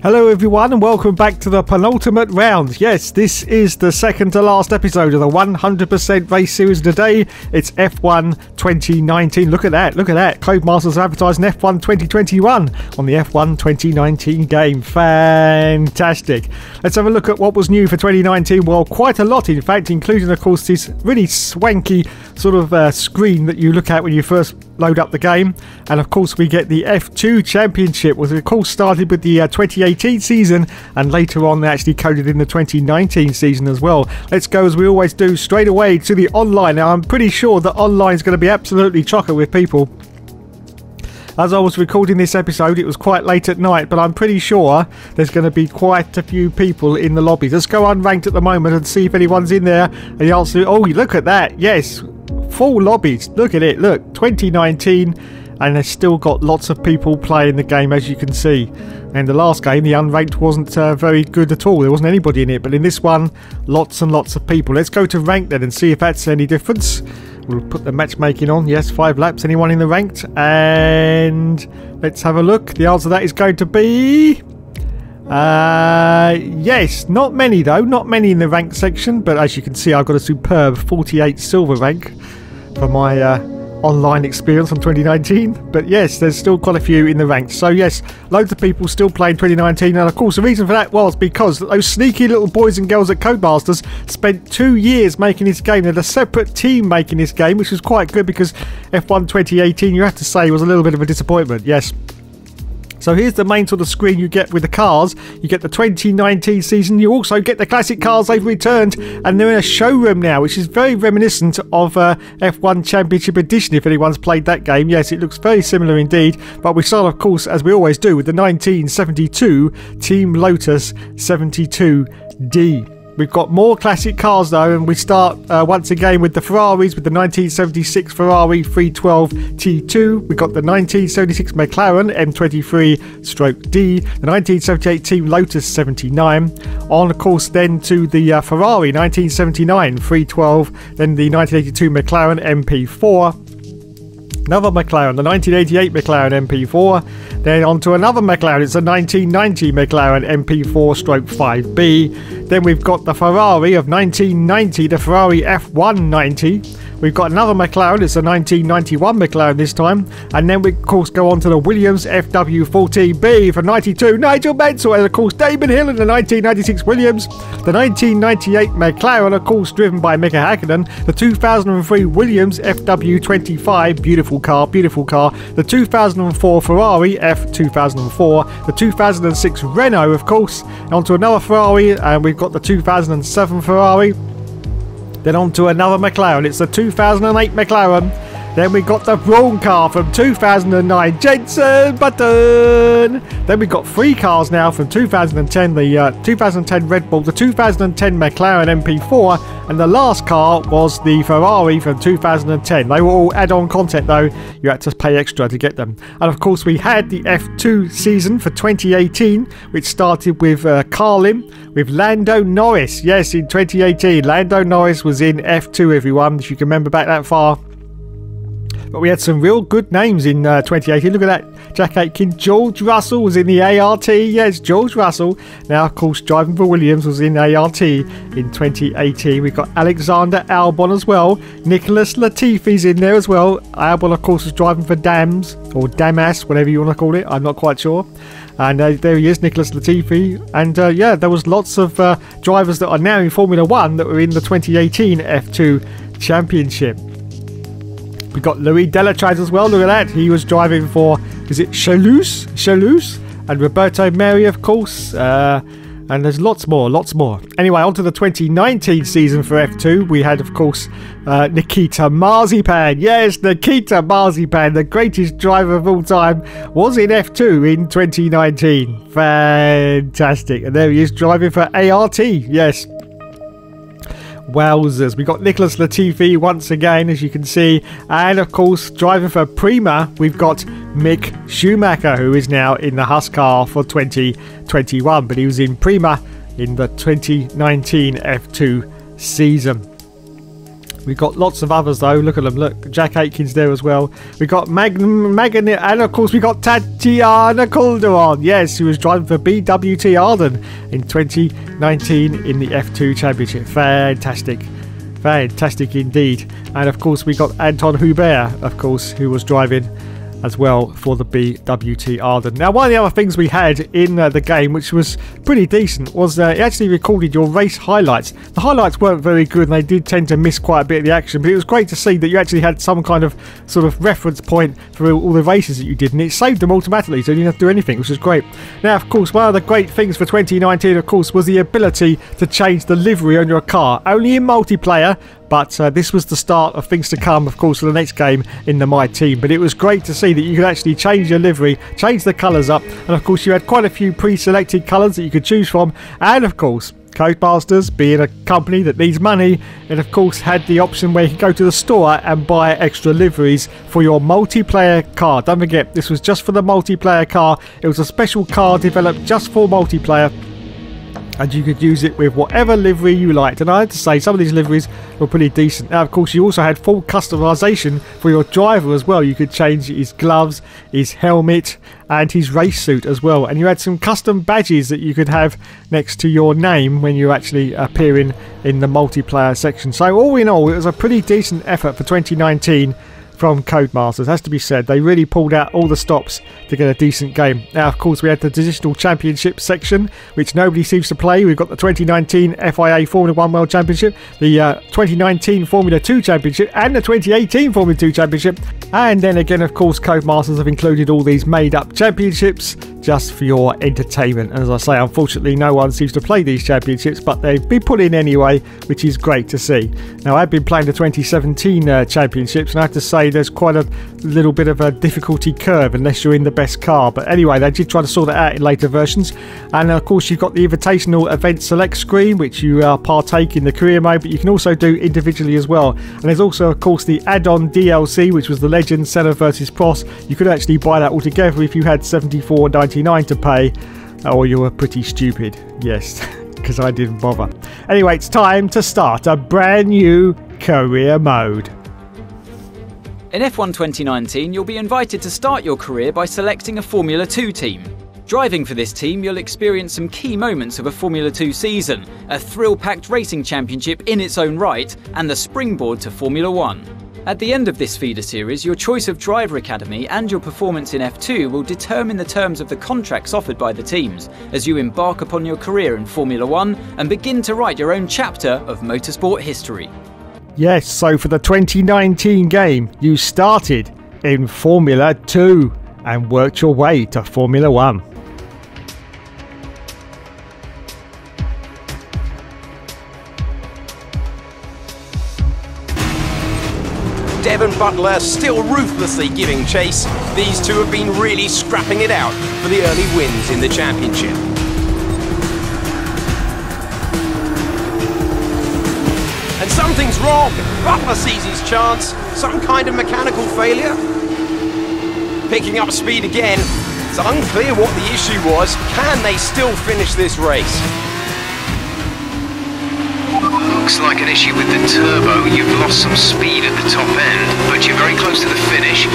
Hello everyone and welcome back to the penultimate round. Yes, this is the second to last episode of the 100% race series today. It's F1 2019. Look at that, look at that. Codemasters advertising F1 2021 on the F1 2019 game. Fantastic. Let's have a look at what was new for 2019. Well, quite a lot in fact, including of course this really swanky sort of screen that you look at when you first load up the game. And of course we get the F2 Championship, which of course started with the 2018 season and later on they actually coded in the 2019 season as well. Let's go, as we always do, straight away to the online. Now I'm pretty sure that online is going to be absolutely chocker with people. As I was recording this episode, it was quite late at night, but I'm pretty sure there's going to be quite a few people in the lobby. Let's go unranked at the moment and see if anyone's in there. And the answer, oh, look at that. Yes, full lobbies. Look at it. Look, 2019, and they've still got lots of people playing the game, as you can see. And the last game, the unranked, wasn't very good at all. There wasn't anybody in it, but in this one, lots and lots of people. Let's go to ranked then and see if that's any difference. We'll put the matchmaking on. Yes, 5 laps. Anyone in the ranked? And let's have a look. The answer to that is going to be... yes, not many though. Not many in the ranked section. But as you can see, I've got a superb 48 silver rank for my online experience from 2019. But yes, there's still quite a few in the ranked. So yes, loads of people still playing 2019. And of course the reason for that was because those sneaky little boys and girls at Codemasters spent 2 years making this game. They had a separate team making this game, which was quite good, because F1 2018, you have to say, was a little bit of a disappointment. Yes. So here's the main sort of screen you get with the cars. You get the 2019 season. You also get the classic cars. They've returned and they're in a showroom now, which is very reminiscent of F1 Championship Edition, if anyone's played that game. Yes, it looks very similar indeed. But we start, of course, as we always do, with the 1972 Team Lotus 72D. We've got more classic cars though, and we start once again with the Ferraris, with the 1976 Ferrari 312 T2. We've got the 1976 McLaren M23-D, the 1978 Team Lotus 79. On, of course, then to the Ferrari 1979 312, then the 1982 McLaren MP4. Another McLaren, the 1988 McLaren MP4. Then on to another McLaren, it's a 1990 McLaren MP4/5B. Then we've got the Ferrari of 1990, the Ferrari F190. We've got another McLaren, it's a 1991 McLaren this time. And then we, of course, go on to the Williams FW14B for 92, Nigel Mansell. And, of course, Damon Hill in the 1996 Williams. The 1998 McLaren, of course, driven by Mika Hakkinen. The 2003 Williams FW25, beautiful car, beautiful car. The 2004 Ferrari F2004. The 2006 Renault, of course. And on to another Ferrari, and we've got the 2007 Ferrari. Then on to another McLaren. It's the 2008 McLaren. Then we got the Brawn car from 2009, Jenson Button. Then we've got 3 cars now from 2010, the 2010 Red Bull, the 2010 McLaren MP4, and the last car was the Ferrari from 2010. They were all add-on content though, you had to pay extra to get them. And of course we had the F2 season for 2018, which started with Carlin, with Lando Norris. Yes, in 2018, Lando Norris was in F2, everyone, if you can remember back that far. But we had some real good names in 2018. Look at that. Jack Aitken. George Russell was in the ART. Yes, George Russell. Now, of course, driving for Williams was in ART in 2018. We've got Alexander Albon as well. Nicholas Latifi's in there as well. Albon, of course, was driving for Dams, or Damas, whatever you want to call it. I'm not quite sure. And there he is, Nicholas Latifi. And yeah, there was lots of drivers that are now in Formula 1 that were in the 2018 F2 Championship. We got Louis Delatraz as well. Look at that. He was driving for, is it Chalus? And Roberto Meri, of course. And there's lots more. Anyway, on to the 2019 season for F2. We had, of course, Nikita Marzipan. Yes, Nikita Marzipan, the greatest driver of all time, was in F2 in 2019. Fantastic. And there he is driving for ART. Yes. Wowzers. We got Nicholas Latifi once again, as you can see, and of course driving for Prima we've got Mick Schumacher, who is now in the Husqvarna for 2021, but he was in Prima in the 2019 F2 season. We got lots of others though. Look at them. Look, Jack Aitken's there as well. We got Magnet, and of course we got Tatiana Calderon. Yes, who was driving for BWT Arden in 2019 in the F2 Championship. Fantastic. Fantastic indeed. And of course we got Anton Hubert, of course, who was driving as well for the BWT Arden. Now, one of the other things we had in the game, which was pretty decent, was it actually recorded your race highlights. The highlights weren't very good and they did tend to miss quite a bit of the action, but it was great to see that you actually had some kind of sort of reference point for all the races that you did, and it saved them automatically, so you didn't have to do anything, which was great. Now, of course, one of the great things for 2019, of course, was the ability to change the livery on your car, only in multiplayer. But this was the start of things to come, of course, for the next game in the My Team. But it was great to see that you could actually change your livery, change the colours up. And, of course, you had quite a few pre-selected colours that you could choose from. And, of course, Codemasters, being a company that needs money, and, of course, had the option where you could go to the store and buy extra liveries for your multiplayer car. Don't forget, this was just for the multiplayer car. It was a special car developed just for multiplayer, and you could use it with whatever livery you liked. And I have to say, some of these liveries were pretty decent. Now, of course, you also had full customization for your driver as well. You could change his gloves, his helmet, and his race suit as well. And you had some custom badges that you could have next to your name when you're actually appearing in the multiplayer section. So all in all, it was a pretty decent effort for 2019 from Codemasters, has to be said. They really pulled out all the stops to get a decent game. Now, of course, we had the Digital Championship section, which nobody seems to play. We've got the 2019 FIA Formula 1 World Championship, the 2019 Formula 2 Championship, and the 2018 Formula 2 Championship. And then again, of course, Codemasters have included all these made-up championships just for your entertainment. And as I say, unfortunately, no one seems to play these championships, but they've been put in anyway, which is great to see. Now, I've been playing the 2017 championships, and I have to say there's quite a little bit of a difficulty curve unless you're in the best car. But anyway, they did try to sort it out in later versions. And of course, you've got the Invitational Event Select screen, which you partake in the career mode, but you can also do individually as well. And there's also, of course, the add-on DLC, which was the Legend Senna versus Prost. You could actually buy that altogether if you had $74.99 to pay, or you were pretty stupid. Yes, because I didn't bother. Anyway, it's time to start a brand new career mode. In F1 2019, you'll be invited to start your career by selecting a Formula 2 team. Driving for this team, you'll experience some key moments of a Formula 2 season, a thrill-packed racing championship in its own right, and the springboard to Formula 1. At the end of this feeder series, your choice of driver academy and your performance in F2 will determine the terms of the contracts offered by the teams as you embark upon your career in Formula 1 and begin to write your own chapter of motorsport history. Yes, so for the 2019 game, you started in Formula 2 and worked your way to Formula 1. Devon Butler still ruthlessly giving chase. These two have been really scrapping it out for the early wins in the championship. And something's wrong. Butler sees his chance. Some kind of mechanical failure. Picking up speed again. It's unclear what the issue was. Can they still finish this race? Looks like an issue with the turbo. You've lost some speed at the top end, but you're very close to the finish.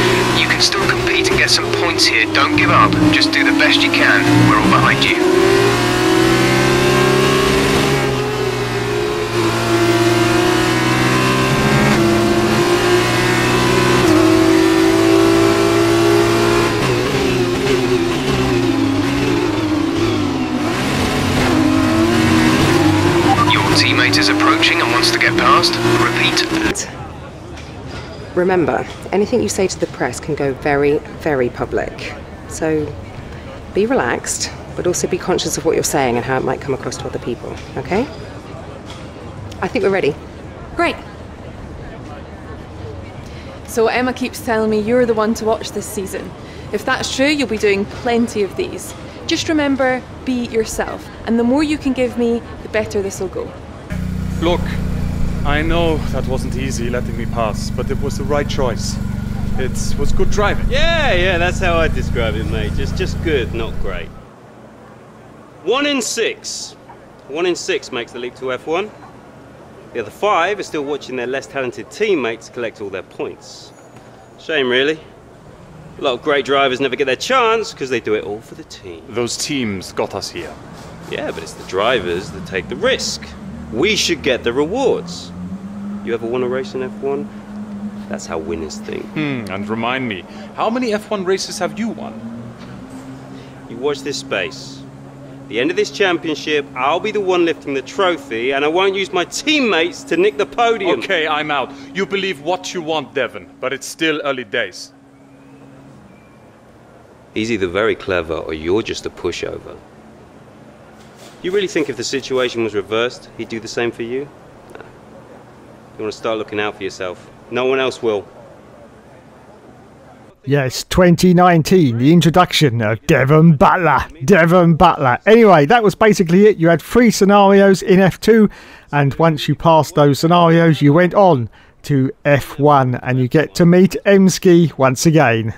You can still compete and get some points here. Don't give up. Just do the best you can. We're all behind you. Teammate is approaching and wants to get past. Repeat. Remember, anything you say to the press can go very, very public. So be relaxed, but also be conscious of what you're saying and how it might come across to other people, okay? I think we're ready. Great. So Emma keeps telling me you're the one to watch this season. If that's true, you'll be doing plenty of these. Just remember, be yourself. And the more you can give me, the better this will go. Look, I know that wasn't easy letting me pass, but it was the right choice. It was good driving. Yeah, that's how I describe it, mate. Just good, not great. 1 in 6. 1 in 6 makes the leap to F1. The other 5 are still watching their less talented teammates collect all their points. Shame, really. A lot of great drivers never get their chance because they do it all for the team. Those teams got us here. Yeah, but it's the drivers that take the risk. We should get the rewards. You ever won a race in F1? That's how winners think. And remind me, how many F1 races have you won? You watch this space. At the end of this championship, I'll be the one lifting the trophy, and I won't use my teammates to nick the podium. Okay, I'm out. You believe what you want, Devon, but it's still early days. He's either very clever or you're just a pushover. You really think if the situation was reversed, he'd do the same for you? No. You want to start looking out for yourself. No one else will. Yes, 2019, the introduction of Devon Butler. Devon Butler. Anyway, that was basically it. You had 3 scenarios in F2, and once you passed those scenarios, you went on to F1, and you get to meet Emski once again.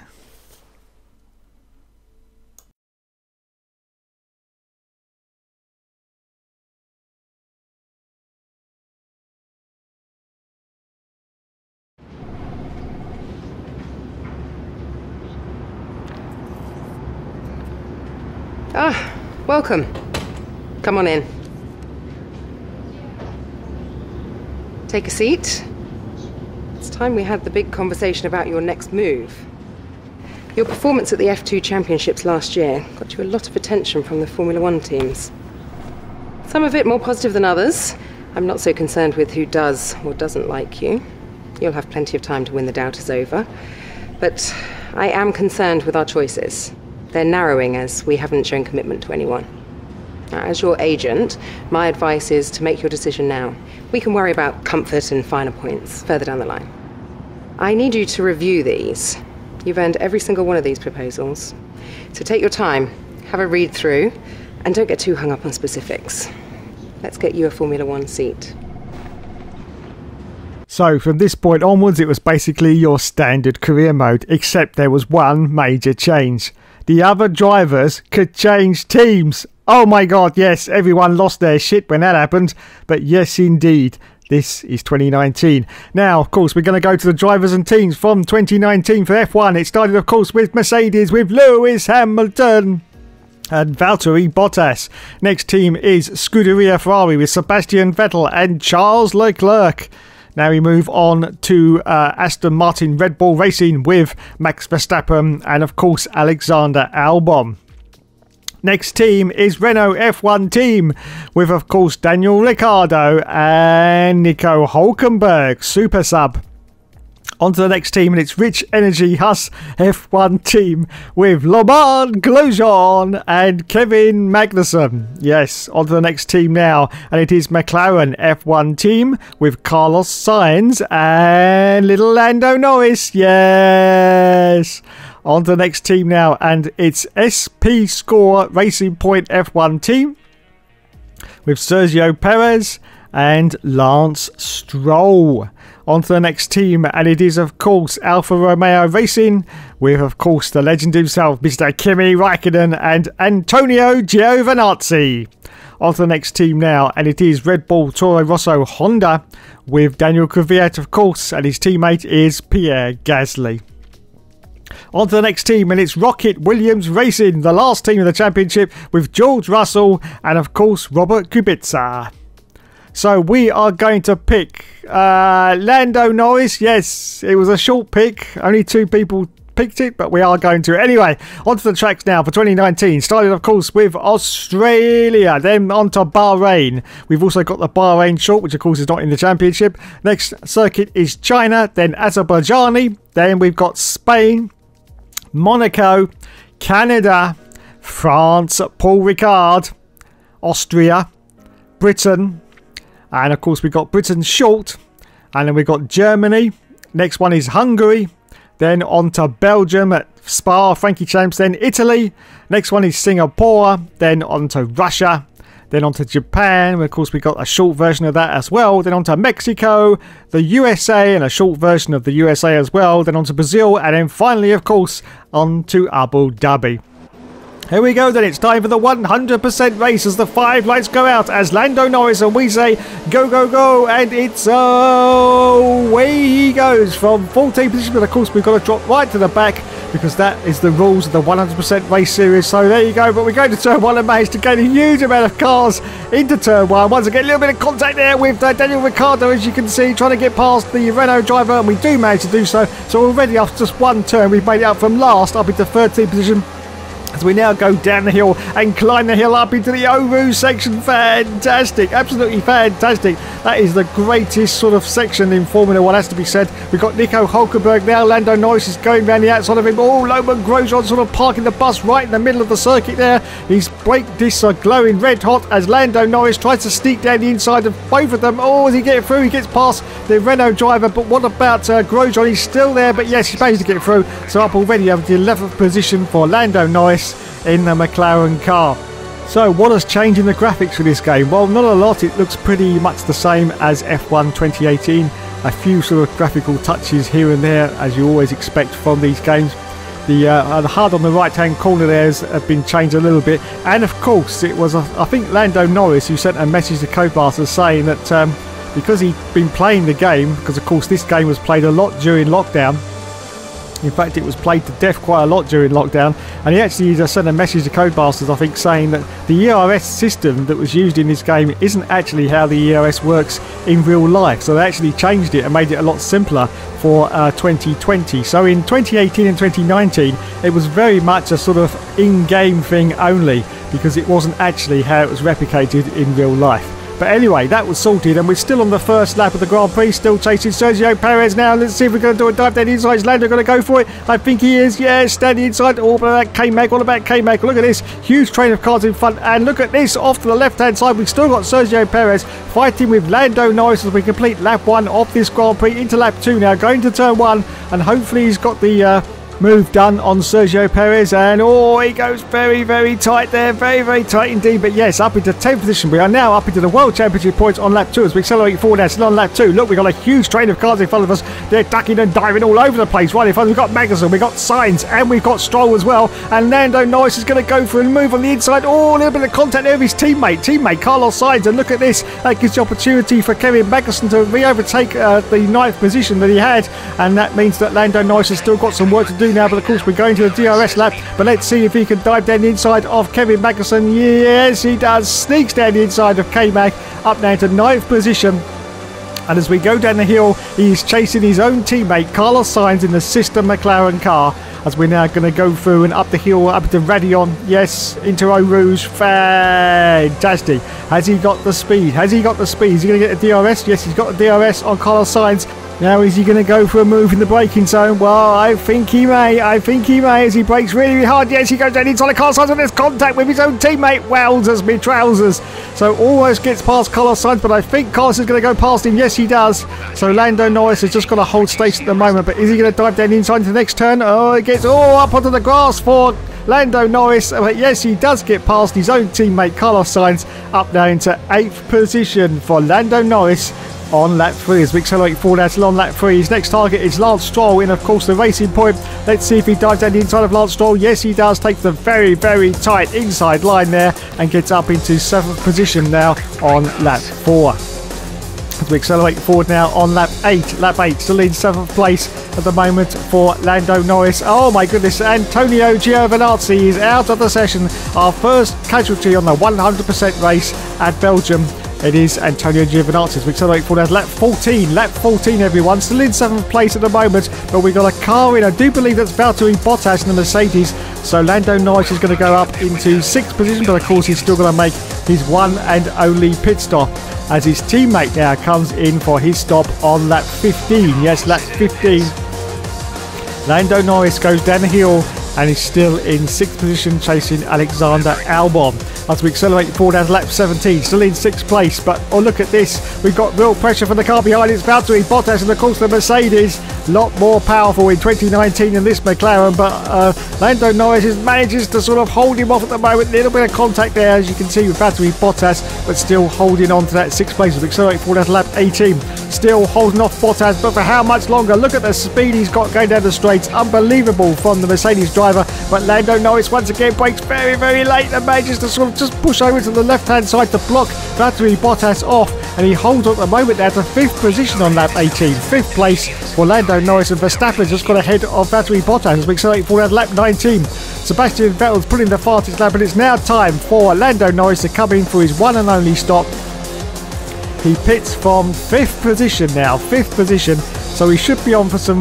Ah, welcome. Come on in. Take a seat. It's time we had the big conversation about your next move. Your performance at the F2 Championships last year got you a lot of attention from the Formula 1 teams. Some of it more positive than others. I'm not so concerned with who does or doesn't like you. You'll have plenty of time to win the doubters over. But I am concerned with our choices. They're narrowing as we haven't shown commitment to anyone. Now, as your agent, my advice is to make your decision now. We can worry about comfort and finer points further down the line. I need you to review these. You've earned every single one of these proposals. So take your time, have a read through, and don't get too hung up on specifics. Let's get you a Formula 1 seat. So from this point onwards, it was basically your standard career mode, except there was one major change. The other drivers could change teams. Oh my god, yes, everyone lost their shit when that happened. But yes, indeed, this is 2019. Now, of course, we're going to go to the drivers and teams from 2019 for F1. It started, of course, with Mercedes, with Lewis Hamilton and Valtteri Bottas. Next team is Scuderia Ferrari with Sebastian Vettel and Charles Leclerc. Now we move on to Aston Martin Red Bull Racing with Max Verstappen and, of course, Alexander Albon. Next team is Renault F1 Team with, of course, Daniel Ricciardo and Nico Hülkenberg, super sub. On to the next team, and it's Rich Energy Haas F1 Team with Laurent Grosjean and Kevin Magnussen. Yes, on to the next team now, and it is McLaren F1 Team with Carlos Sainz and little Lando Norris. Yes. On to the next team now, and it's SP Score Racing Point F1 Team with Sergio Perez and Lance Stroll. On to the next team, and it is, of course, Alfa Romeo Racing with, of course, the legend himself, Mr. Kimi Raikkonen and Antonio Giovinazzi. On to the next team now, and it is Red Bull Toro Rosso Honda with Daniel Kvyat, of course, and his teammate is Pierre Gasly. On to the next team, and it's Rocket Williams Racing, the last team of the championship, with George Russell and, of course, Robert Kubica. So we are going to pick Lando Norris. Yes, it was a short pick. Only 2 people picked it, but we are going to. Anyway, onto the tracks now for 2019. Started, of course, with Australia, then on to Bahrain. We've also got the Bahrain short, which, of course, is not in the championship. Next circuit is China, then Azerbaijani. Then we've got Spain, Monaco, Canada, France, Paul Ricard, Austria, Britain, and of course we've got Britain short, and then we've got Germany. Next one is Hungary, then on to Belgium at Spa, Frankie Champs, then Italy. Next one is Singapore, then on to Russia, then on to Japan. Of course, we got a short version of that as well. Then on to Mexico, the USA, and a short version of the USA as well. Then on to Brazil, and then finally, of course, on to Abu Dhabi. Here we go then, it's time for the 100% race as the 5 lights go out as Lando Norris and we say go, go, go, and it's away he goes from 14th position, but of course we've got to drop right to the back because that is the rules of the 100% race series. So there you go, but we're going to turn 1 and managed to gain a huge amount of cars into turn 1. Once again, a little bit of contact there with Daniel Ricciardo, as you can see, trying to get past the Renault driver, and we do manage to do so. So already after just 1 turn, we've made it up from last up into 13th position, as we now go down the hill and climb the hill up into the Oru section. Fantastic, absolutely fantastic. That is the greatest sort of section in Formula 1, has to be said. We've got Nico Hulkenberg now. Lando Norris is going around the outside of him. Oh, Logan Grosjean sort of parking the bus right in the middle of the circuit there. His brake discs are glowing red hot as Lando Norris tries to sneak down the inside of both of them. Oh, as he gets through, he gets past the Renault driver, but what about Grosjean? He's still there, but yes, he's managed to get through. So up already up to the 11th position for Lando Norris in the McLaren car. So what has changed in the graphics for this game? Well, not a lot. It looks pretty much the same as F1 2018. A few sort of graphical touches here and there, as you always expect from these games. The HUD on the right hand corner there has been changed a little bit, and of course it was I think Lando Norris who sent a message to Codemasters saying that because he'd been playing the game, because of course this game was played a lot during lockdown. In fact, it was played to death quite a lot during lockdown, and he actually sent a message to Codemasters, I think, saying that the ERS system that was used in this game isn't actually how the ERS works in real life. So they actually changed it and made it a lot simpler for 2020. So in 2018 and 2019, it was very much a sort of in-game thing only, because it wasn't actually how it was replicated in real life. But anyway, that was sorted, and we're still on the first lap of the Grand Prix, still chasing Sergio Perez now. Let's see if we're going to do a dive down the inside. Is Lando going to go for it? I think he is. Yeah, standing inside. All about K-Mag, all about K-Mag. Look at this huge train of cars in front, and look at this off to the left-hand side. We've still got Sergio Perez fighting with Lando Norris as we complete lap 1 of this Grand Prix into lap 2 now, going to turn 1, and hopefully he's got the move done on Sergio Perez, and oh, he goes very, very tight there, very, very tight indeed. But yes, up into 10th position. We are now up into the World Championship points on lap 2 as we accelerate forward now. Still on lap 2. Look, we've got a huge train of cars in front of us. They're ducking and diving all over the place. Right in front, we've got Magnussen, we've got Sainz, and we've got Stroll as well. And Lando Norris is going to go for a move on the inside. Oh, a little bit of contact there with his teammate Carlos Sainz. And look at this, that gives the opportunity for Kevin Magnussen to re-overtake the 9th position that he had, and that means that Lando Norris has still got some work to do now. But of course, we're going to the DRS lap, but let's see if he can dive down the inside of Kevin Magnussen. Yes, he does. Sneaks down the inside of K-Mag, up now to 9th position. And as we go down the hill, he's chasing his own teammate Carlos Sainz in the sister McLaren car, as we're now going to go through and up the hill, up to Radion. Yes, into Eau Rouge. Fantastic. Has he got the speed? Has he got the speed? Is he going to get the DRS? Yes, he's got the DRS on Carlos Sainz. Now, is he going to go for a move in the braking zone? Well, I think he may. I think he may, as he brakes really, really hard. Yes, he goes down inside of Carlos Sainz and there's contact with his own teammate. Wowzers me trousers. So almost gets past Carlos Sainz, but I think Carlos is going to go past him. Yes, he does. So Lando Norris has just got to hold station at the moment, but is he going to dive down inside into the next turn? Oh, it gets up onto the grass for Lando Norris. But yes, he does get past his own teammate Carlos Sainz, up now into 8th position for Lando Norris on lap 3 as we accelerate forward out on lap 3. His next target is Lance Stroll in, of course, the Racing Point. Let's see if he dives down the inside of Lance Stroll. Yes, he does. Takes the very, very tight inside line there and gets up into 7th position now on lap 4. As we accelerate forward now on lap 8. Lap 8 still in 7th place at the moment for Lando Norris. Oh my goodness, Antonio Giovinazzi is out of the session. Our first casualty on the 100% race at Belgium. It is Antonio Giovinazzi as we accelerate forward. Lap 14. Lap 14, everyone. Still in 7th place at the moment, but we've got a car in. I do believe that's Valtteri Bottas in the Mercedes. So Lando Norris is going to go up into 6th position, but of course he's still going to make his one and only pit stop as his teammate now comes in for his stop on lap 15. Yes, lap 15. Lando Norris goes down the hill and is still in 6th position chasing Alexander Albon. As we accelerate forward as lap 17, still in 6th place, but oh, look at this, we've got real pressure from the car behind. It's Valtteri Bottas, and of course the Mercedes, a lot more powerful in 2019 than this McLaren, but Lando Norris manages to sort of hold him off at the moment. A little bit of contact there, as you can see, with Valtteri Bottas, but still holding on to that 6th place as we accelerate forward as lap 18. still holding off Bottas, but for how much longer? Look at the speed he's got going down the straights. Unbelievable from the Mercedes driver. But Lando Norris once again breaks very, very late and manages to sort of just push over to the left-hand side to block Valtteri Bottas off. And he holds on at the moment now to 5th position on lap 18. 5th place for Lando Norris, and Verstappen just got ahead of Valtteri Bottas as we accelerate forward at lap 19. Sebastian Vettel's putting the fastest lap, and it's now time for Lando Norris to come in for his one and only stop. He pits from 5th position now, 5th position, so he should be on for some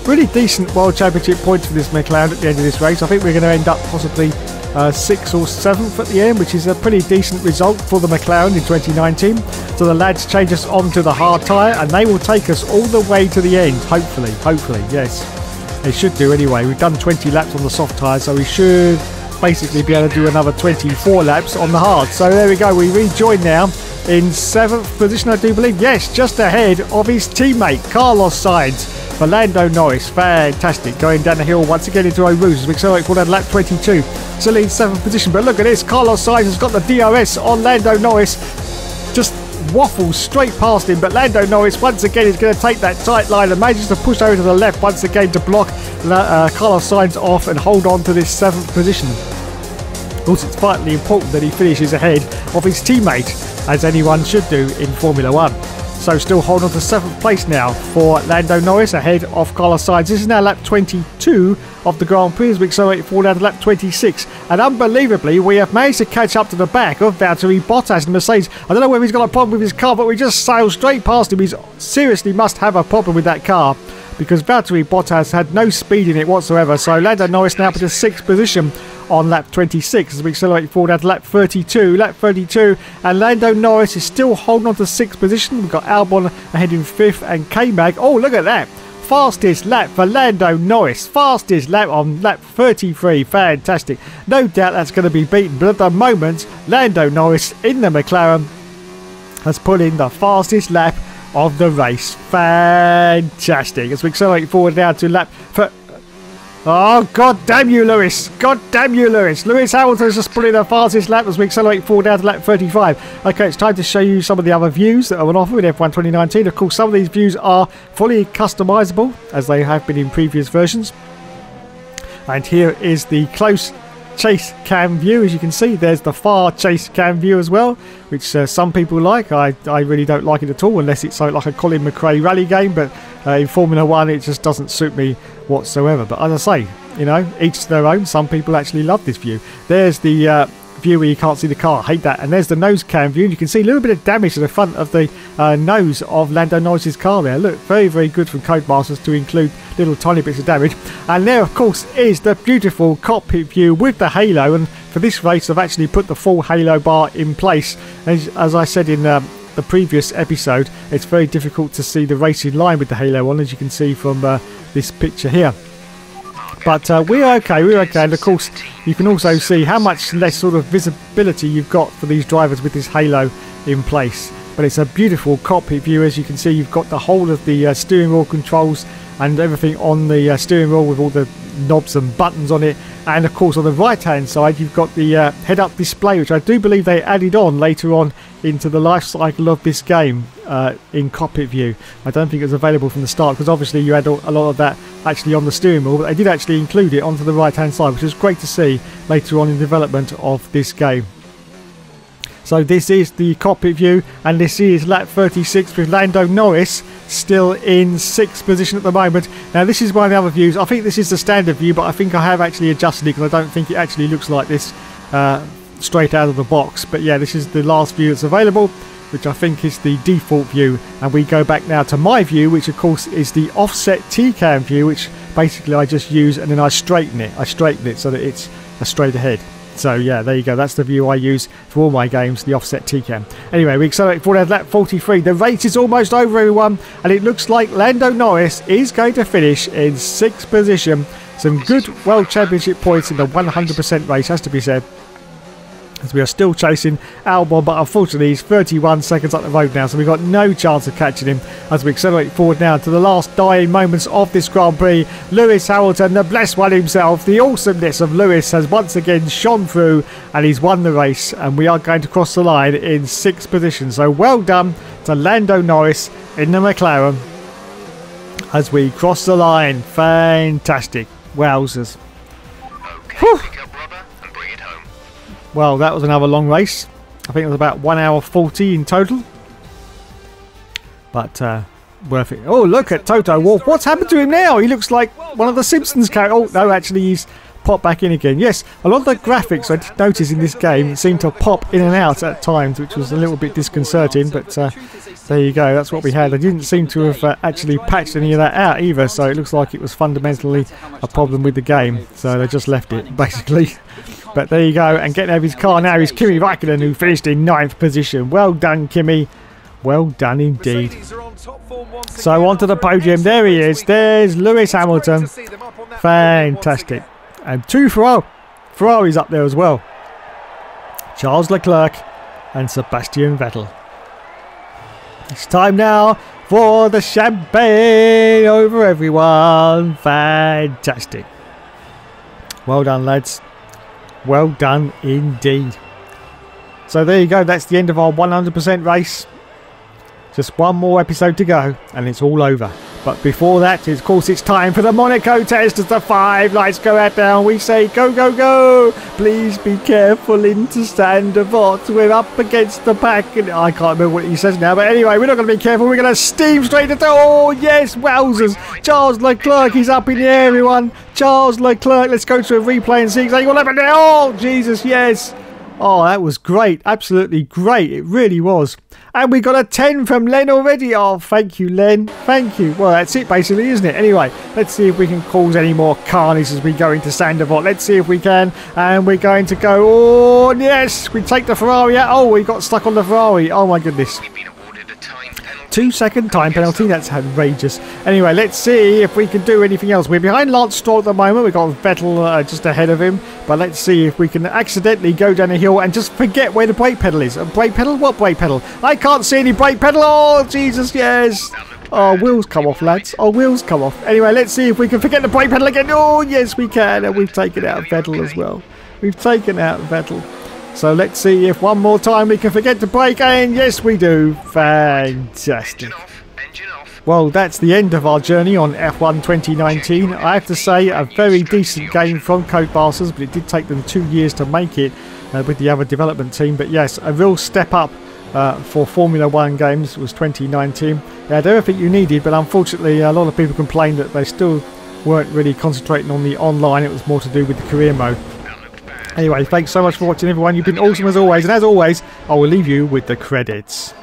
really decent World Championship points for this McLaren at the end of this race. I think we're going to end up possibly 6th or 7th at the end, which is a pretty decent result for the McLaren in 2019. So the lads change us onto the hard tyre, and they will take us all the way to the end, hopefully, yes. They should do anyway. We've done 20 laps on the soft tyre, so we should basically be able to do another 24 laps on the hard. So there we go, we rejoin now in 7th position, I do believe. Yes, just ahead of his teammate Carlos Sainz. For Lando Norris, fantastic, going down the hill once again into Eau Rouge as we accelerate forward at lap 22. Still in 7th position, but look at this, Carlos Sainz has got the DRS on Lando Norris. Just waffles straight past him, but Lando Norris once again is going to take that tight line and manages to push over to the left once again to block Carlos Sainz off and hold on to this 7th position. Of course, it's vitally important that he finishes ahead of his teammate, as anyone should do in Formula 1. So still holding on to 7th place now for Lando Norris ahead of Carlos Sainz. This is now lap 22 of the Grand Prix as we accelerate forward down to lap 26. And unbelievably, we have managed to catch up to the back of Valtteri Bottas and Mercedes. I don't know whether he's got a problem with his car, but we just sailed straight past him. He seriously must have a problem with that car, because Valtteri Bottas had no speed in it whatsoever. So Lando Norris now up to 6th position on lap 26 as we accelerate forward out to lap 32. Lap 32, and Lando Norris is still holding on to 6th position. We've got Albon ahead in 5th and K-Mag. Oh, look at that. Fastest lap for Lando Norris. Fastest lap on lap 33. Fantastic. No doubt that's going to be beaten. But at the moment, Lando Norris in the McLaren has put in the fastest lap of the race. Fantastic. As we accelerate forward now to lap... Oh, god damn you, Lewis. God damn you, Lewis. Lewis Hamilton's just put in the fastest lap as we accelerate forward down to lap 35. Okay, it's time to show you some of the other views that are on offer in F1 2019. Of course, some of these views are fully customizable, as they have been in previous versions. And here is the close chase cam view. As you can see, there's the far chase cam view as well, which some people like. I really don't like it at all, unless it's like a Colin McRae rally game, but in Formula 1 it just doesn't suit me whatsoever. But as I say, you know, each to their own. Some people actually love this view. There's the view where you can't see the car. I hate that. And there's the nose cam view, and you can see a little bit of damage to the front of the nose of Lando Norris's car there. Look, very, very good from Codemasters to include little tiny bits of damage. And there, of course, is the beautiful cockpit view with the halo. And for this race, I've actually put the full halo bar in place. As I said in the previous episode, it's very difficult to see the racing line with the halo on, as you can see from this picture here. But we're okay, and of course you can also see how much less sort of visibility you've got for these drivers with this halo in place. But it's a beautiful cockpit view. As you can see, you've got the whole of the steering wheel controls and everything on the steering wheel with all the knobs and buttons on it. And of course on the right hand side you've got the head-up display, which I do believe they added on later on into the life cycle of this game in cockpit view. I don't think it was available from the start, because obviously you had a lot of that actually on the steering wheel, but they did actually include it onto the right hand side, which is great to see later on in development of this game. So this is the cockpit view, and this is lap 36 with Lando Norris still in 6th position at the moment. Now this is one of the other views. I think this is the standard view, but I think I have actually adjusted it because I don't think it actually looks like this straight out of the box. But yeah, this is the last view that's available, which I think is the default view. And we go back now to my view, which of course is the offset T-cam view, which basically I just use and then I straighten it. I straighten it so that it's a straight ahead. So yeah, there you go. That's the view I use for all my games, the offset T-cam. Anyway, we accelerate forward at lap 43. The race is almost over, everyone, and it looks like Lando Norris is going to finish in 6th position. Some good World Championship points in the 100% race, has to be said, as we are still chasing Albon, but unfortunately he's 31 seconds up the road now, so we've got no chance of catching him. As we accelerate forward now to the last dying moments of this Grand Prix, Lewis Hamilton, the blessed one himself, the awesomeness of Lewis has once again shone through, and he's won the race, and we are going to cross the line in 6th position. So well done to Lando Norris in the McLaren as we cross the line. Fantastic. Wowzers. Okay, pick up rubber and bring it home. Well, that was another long race. I think it was about 1 hour 40 in total. But worth it. Oh, look at Toto Wolff. What's happened to him now? He looks like one of the Simpsons characters. Oh, no, actually, he's popped back in again. Yes, a lot of the graphics I noticed in this game seem to pop in and out at times, which was a little bit disconcerting. But there you go. That's what we had. They didn't seem to have actually patched any of that out either. So it looks like it was fundamentally a problem with the game. So they just left it, basically. But there you go. And getting out of his car now is Kimi Raikkonen, who finished in 9th position. Well done, Kimi. Well done indeed. So onto the podium. There he is. There's Lewis Hamilton. Fantastic. And 2 Ferraris up there as well. Charles Leclerc and Sebastian Vettel. It's time now for the champagne over everyone. Fantastic. Well done, lads. Well done indeed. So there you go. That's the end of our 100% race. Just one more episode to go and it's all over. But before that, of course, it's time for the Monaco test. As the 5 lights go out down, we say go, go, go. Please be careful into Standervot. We're up against the pack. And I can't remember what he says now. But anyway, we're not going to be careful. We're going to steam straight into... Oh, yes, wowzers. Charles Leclerc, he's up in the air, everyone. Charles Leclerc. Let's go to a replay and see exactly what happened there. Oh, Jesus, yes. Oh, that was great. Absolutely great. It really was. And we got a 10 from Len already. Oh, thank you, Len. Thank you. Well, that's it, basically, isn't it? Anyway, let's see if we can cause any more carnage as we go into Standervot. Let's see if we can. And we're going to go... Oh, yes. We take the Ferrari out. Oh, we got stuck on the Ferrari. Oh, my goodness. 2-second time penalty. That's outrageous. Anyway, let's see if we can do anything else. We're behind Lance Stroll at the moment. We've got Vettel just ahead of him. But let's see if we can accidentally go down a hill and just forget where the brake pedal is. Brake pedal? What brake pedal? I can't see any brake pedal. Oh, Jesus, yes. Oh, wheels come off, lads. Oh, wheels come off. Anyway, let's see if we can forget the brake pedal again. Oh, yes, we can. And we've taken out Vettel as well. We've taken out Vettel. So let's see if one more time we can forget to brake, and yes we do. Fantastic. Well, that's the end of our journey on F1 2019. I have to say, a very decent game from Codemasters, but it did take them 2 years to make it with the other development team. But yes, a real step up for Formula 1 games was 2019. It had everything you needed, but unfortunately a lot of people complained that they still weren't really concentrating on the online. It was more to do with the career mode. Anyway, thanks so much for watching, everyone. You've been awesome as always. And as always, I will leave you with the credits.